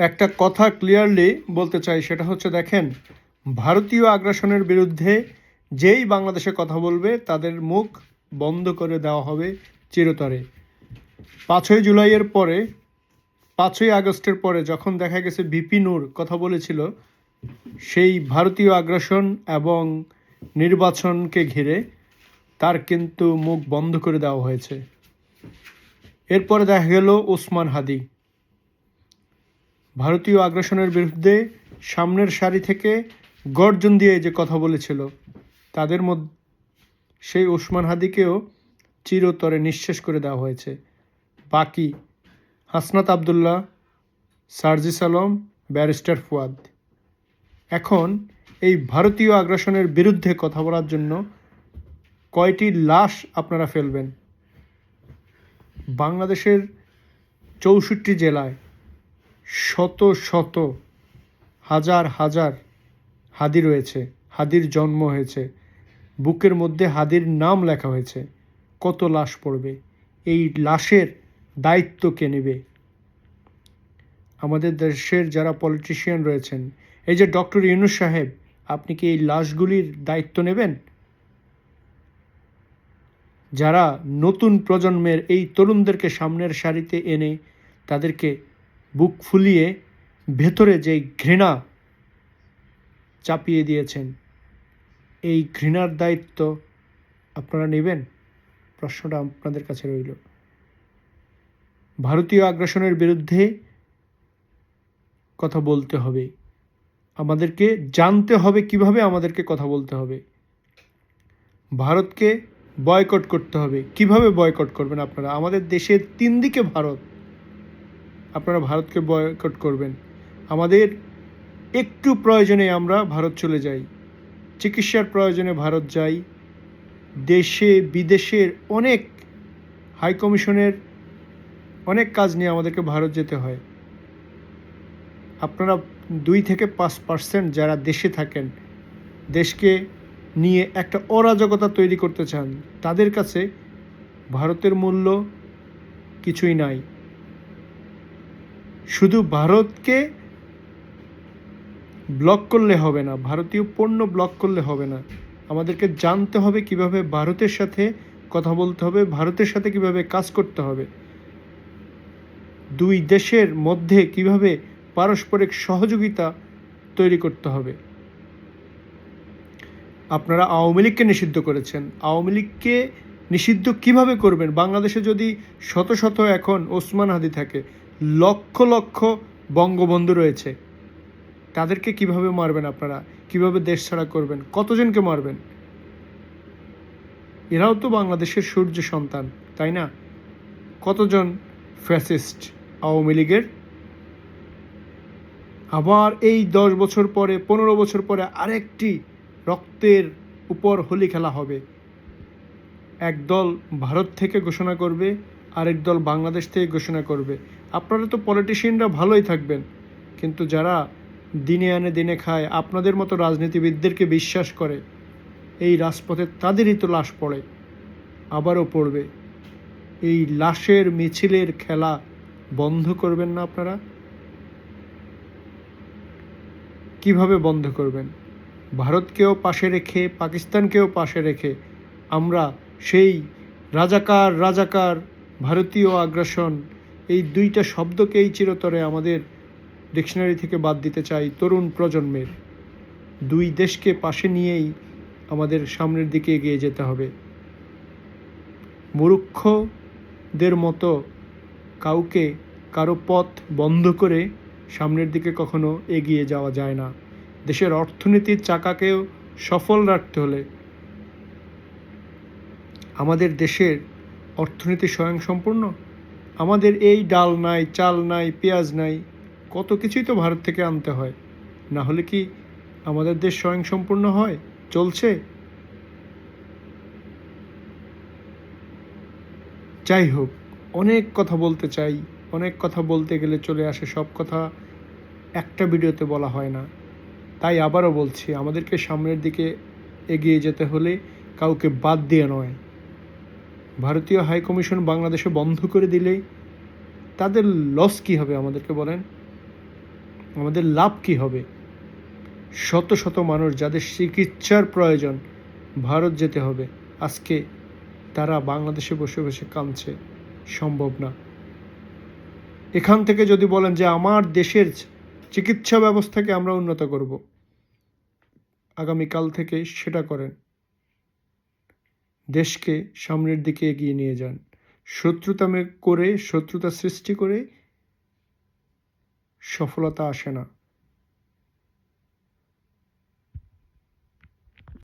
একটা কথা ক্লিয়ারলি বলতে চাই, সেটা হচ্ছে দেখেন, ভারতীয় আগ্রাসনের বিরুদ্ধে যেই বাংলাদেশে কথা বলবে তাদের মুখ বন্ধ করে দেওয়া হবে চিরতরে। 5ই জুলাইয়ের পরে, 5ই আগস্টের পরে যখন দেখা গেছে ভিপি নূর কথা বলেছিল সেই ভারতীয় আগ্রাসন এবং নির্বাচনকে ঘিরে, তার কিন্তু মুখ বন্ধ করে দেওয়া হয়েছে। এরপরে দেখা গেল ওসমান হাদি ভারতীয় আগ্রাসনের বিরুদ্ধে সামনের সারি থেকে গর্জন দিয়ে যে কথা বলেছিল, তাদের মধ্যে সেই ওসমান হাদিকেও চিরতরে নিঃশেষ করে দেওয়া হয়েছে। বাকি হাসনাত আবদুল্লাহ, সার্জিস আলম, ব্যারিস্টার ফুয়াদ। এখন এই ভারতীয় আগ্রাসনের বিরুদ্ধে কথা বলার জন্য কয়টি লাশ আপনারা ফেলবেন? বাংলাদেশের 64 জেলায় শত শত হাজার হাজার হাদি রয়েছে, হাদির জন্ম হয়েছে, বুকের মধ্যে হাদির নাম লেখা হয়েছে। কত লাশ পড়বে? এই লাশের দায়িত্ব কে নেবে? আমাদের দেশের যারা পলিটিশিয়ান রয়েছেন, এই যে ডক্টর ইউনূস সাহেব, আপনি কি এই লাশগুলির দায়িত্ব নেবেন? যারা নতুন প্রজন্মের এই তরুণদেরকে সামনের সারিতে এনে তাদেরকে বুক ফুলিয়ে ভেতরে যে ঘৃণা চাপিয়ে দিয়েছেন, এই ঘৃণার দায়িত্ব আপনারা নেবেন? প্রশ্নটা আপনাদের কাছে রইল। ভারতীয় আগ্রাসনের বিরুদ্ধে কথা বলতে হবে, আমাদেরকে জানতে হবে কিভাবে আমাদেরকে কথা বলতে হবে। ভারতকে বয়কট করতে হবে। কিভাবে বয়কট করবেন আপনারা? আমাদের দেশের 3 দিকে ভারত, আপনারা ভারতকে বয়কট করবেন। আমাদের একটু প্রয়োজনে আমরা ভারত চলে যাই, চিকিৎসার প্রয়োজনে ভারত যাই, দেশে বিদেশের অনেক হাই কমিশনের অনেক কাজ নিয়ে আমাদেরকে ভারত যেতে হয়। আপনারা 2-5% যারা দেশে থাকেন, দেশকে নিয়ে একটা অরাজকতা তৈরি করতে চান, তাদের কাছে ভারতের মূল্য কিছুই নাই। শুধু ভারতকে ব্লক করলে হবে না, ভারতীয় পণ্য ব্লক করলে হবে না। আমাদেরকে জানতে হবে কিভাবে ভারতের সাথে কথা বলতে হবে, ভারতের সাথে কিভাবে কাজ করতে হবে, দুই দেশের মধ্যে কিভাবে পারস্পরিক সহযোগিতা তৈরি করতে হবে। আপনারা আওয়ামী লীগকে নিষিদ্ধ করেছেন, আওয়ামী লীগকে নিষিদ্ধ কিভাবে করবেন? বাংলাদেশে যদি শত শত এখন ওসমান হাদি থাকে, লক্ষ লক্ষ বঙ্গবন্ধু রয়েছে, তাদেরকে কিভাবে মারবেন আপনারা? কিভাবে দেশ ছাড়া করবেন? কতজনকে মারবেন? এরাও তো বাংলাদেশের সূর্য সন্তান, তাই না? কতজন ফ্যাসিস্ট আওয়ামী লীগের? আবার এই 10 বছর পরে, 15 বছর পরে আরেকটি রক্তের উপর হোলি খেলা হবে। এক দল ভারত থেকে ঘোষণা করবে, আরেক দল বাংলাদেশ থেকে ঘোষণা করবে। আপনারা তো পলিটিশিয়ানরা ভালোই থাকবেন, কিন্তু যারা দিনে আনে দিনে খায়, আপনাদের মতো রাজনীতিবিদদেরকে বিশ্বাস করে, এই রাজপথে তাদেরই তো লাশ পড়ে, আবারও পড়বে। এই লাশের মিছিলের খেলা বন্ধ করবেন না আপনারা? কিভাবে বন্ধ করবেন? ভারতকেও পাশে রেখে, পাকিস্তানকেও পাশে রেখে আমরা সেই রাজাকার রাজাকার, ভারতীয় আগ্রাসন, এই 2টা শব্দকেই চিরতরে আমাদের ডিকশনারি থেকে বাদ দিতে চাই। তরুণ প্রজন্মের 2 দেশকে পাশে নিয়েই আমাদের সামনের দিকে এগিয়ে যেতে হবে। মূর্খদের মতো কাউকে কারো পথ বন্ধ করে সামনের দিকে কখনো এগিয়ে যাওয়া যায় না। দেশের অর্থনীতির চাকাকেও সফল রাখতে হলে আমাদের দেশের অর্থনীতি স্বয়ংসম্পূর্ণ। আমাদের এই ডাল নাই, চাল নাই, পেঁয়াজ নাই, কত কিছুই তো ভারত থেকে আনতে হয়, না হলে কি আমাদের দেশ স্বয়ংসম্পূর্ণ হয়, চলছে? যাই হোক, অনেক কথা বলতে চাই, অনেক কথা বলতে গেলে চলে আসে, সব কথা একটা ভিডিওতে বলা হয় না। তাই আবারও বলছি, আমাদেরকে সামনের দিকে এগিয়ে যেতে হলে কাউকে বাদ দিয়ে নয়। ভারতীয় হাইকমিশন বাংলাদেশে বন্ধ করে দিলেই তাদের লস কী হবে আমাদেরকে বলেন? আমাদের লাভ কি হবে? শত শত মানুষ যাদের চিকিৎসার প্রয়োজন, ভারত যেতে হবে, আজকে তারা বাংলাদেশে বসে বসে কাঁদছে। সম্ভব না। এখান থেকে যদি বলেন যে আমার দেশের চিকিৎসা ব্যবস্থাকে আমরা উন্নত করব, আগামীকাল থেকে সেটা করেন। দেশকে সামনের দিকে এগিয়ে নিয়ে যান। শত্রুতা সৃষ্টি করে সফলতা আসে না।